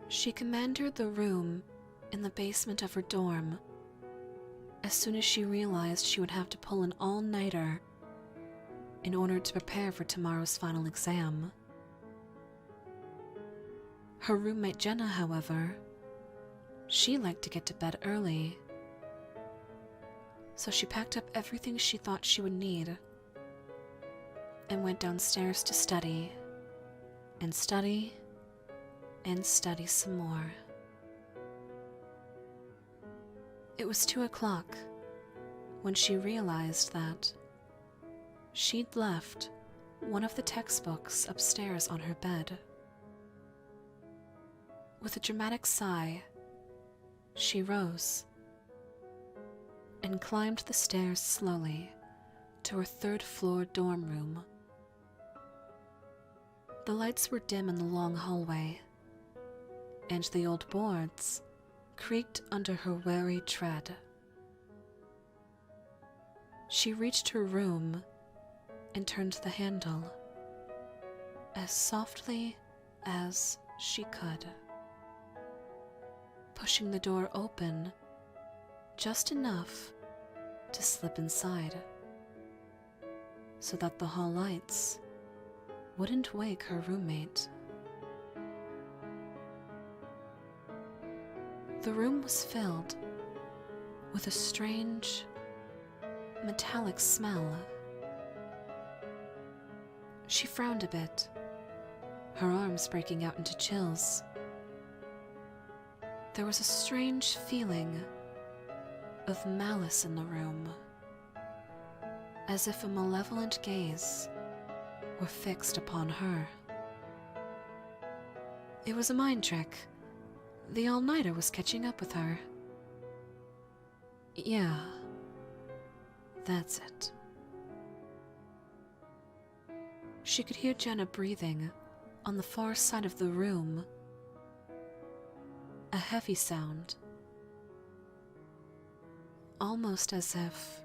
She commandeered the room in the basement of her dorm as soon as she realized she would have to pull an all-nighter in order to prepare for tomorrow's final exam. Her roommate Jenna, however, she liked to get to bed early, so she packed up everything she thought she would need and went downstairs to study, and study, and study some more. It was 2 o'clock when she realized that she'd left one of the textbooks upstairs on her bed. With a dramatic sigh, she rose and climbed the stairs slowly to her third-floor dorm room. The lights were dim in the long hallway, and the old boards creaked under her wary tread. She reached her room and turned the handle as softly as she could, pushing the door open just enough to slip inside so that the hall lights wouldn't wake her roommate. The room was filled with a strange, metallic smell. She frowned a bit, her arms breaking out into chills. There was a strange feeling of malice in the room, as if a malevolent gaze were fixed upon her. It was a mind trick. The all-nighter was catching up with her. Yeah, that's it. She could hear Jenna breathing on the far side of the room. A heavy sound, almost as if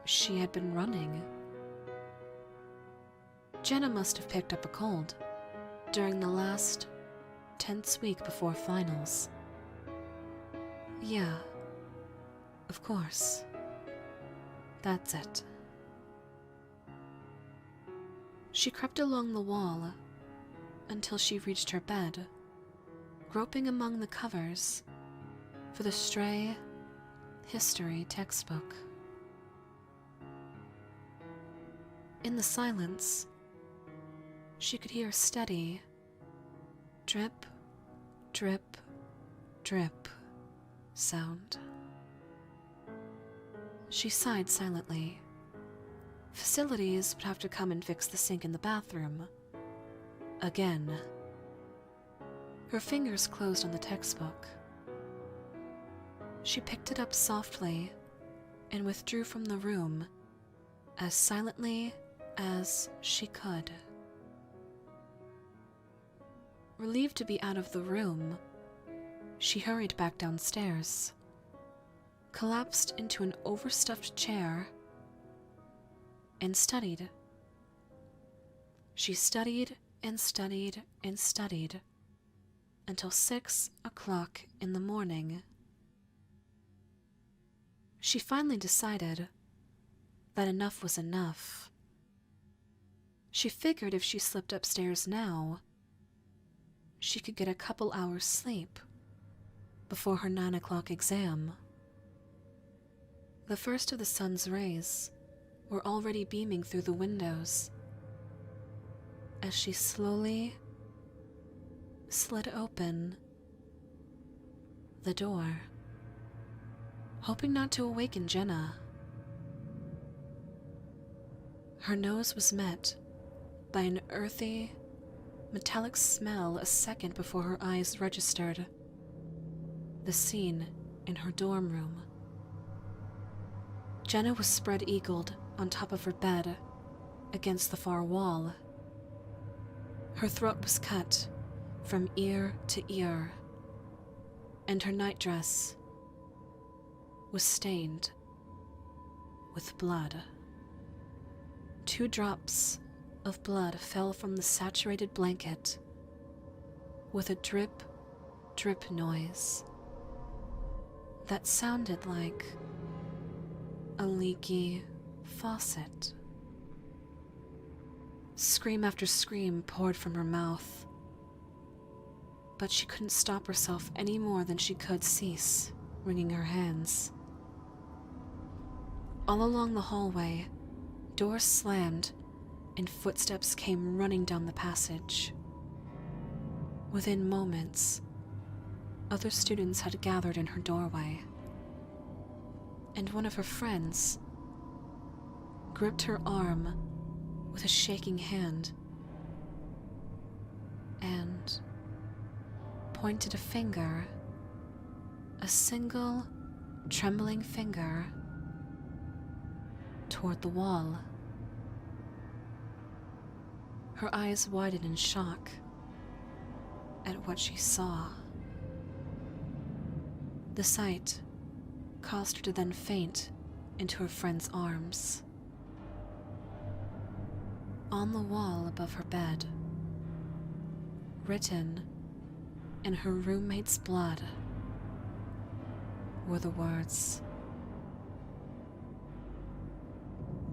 she had been running. Jenna must have picked up a cold during the last tense week before finals. Yeah, of course. That's it. She crept along the wall until she reached her bed, groping among the covers for the stray history textbook. In the silence, she could hear a steady drip, drip, drip sound. She sighed silently. Facilities would have to come and fix the sink in the bathroom. Again. Her fingers closed on the textbook. She picked it up softly and withdrew from the room as silently as she could. Relieved to be out of the room, she hurried back downstairs, collapsed into an overstuffed chair, and studied. She studied and studied and studied until 6 o'clock in the morning. She finally decided that enough was enough. She figured if she slipped upstairs now, she could get a couple hours sleep before her 9 o'clock exam. The first of the sun's rays were already beaming through the windows as she slowly slid open the door, hoping not to awaken Jenna. Her nose was met by an earthy, metallic smell a second before her eyes registered the scene in her dorm room. Jenna was spread-eagled on top of her bed against the far wall. Her throat was cut from ear to ear, and her nightdress was stained with blood. 2 drops of blood fell from the saturated blanket with a drip, drip noise that sounded like a leaky faucet. Scream after scream poured from her mouth, but she couldn't stop herself any more than she could cease wringing her hands. All along the hallway, doors slammed and footsteps came running down the passage. Within moments, other students had gathered in her doorway, and one of her friends gripped her arm with a shaking hand and pointed a finger, a single trembling finger, toward the wall. Her eyes widened in shock at what she saw. The sight caused her to then faint into her friend's arms. On the wall above her bed, written in her roommate's blood, were the words,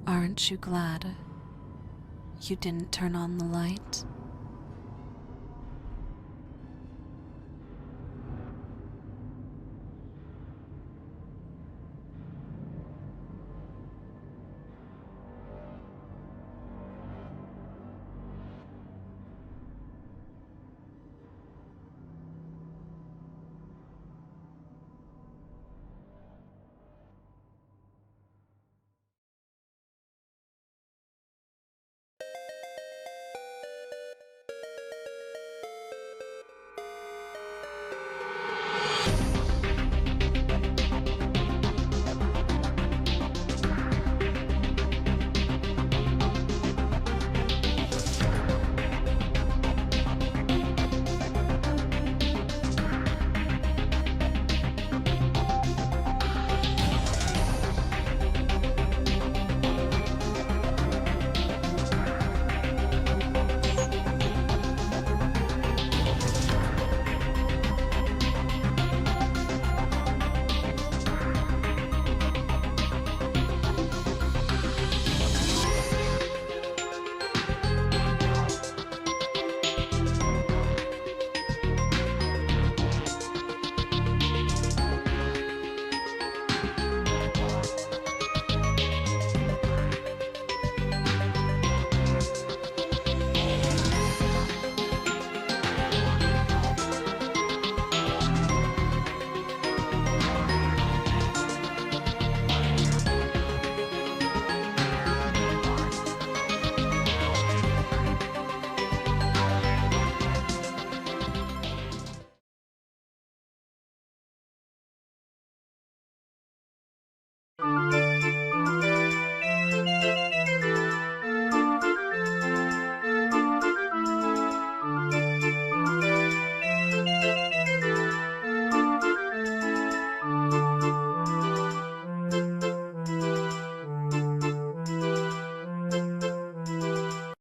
"Aren't you glad you didn't turn on the light?"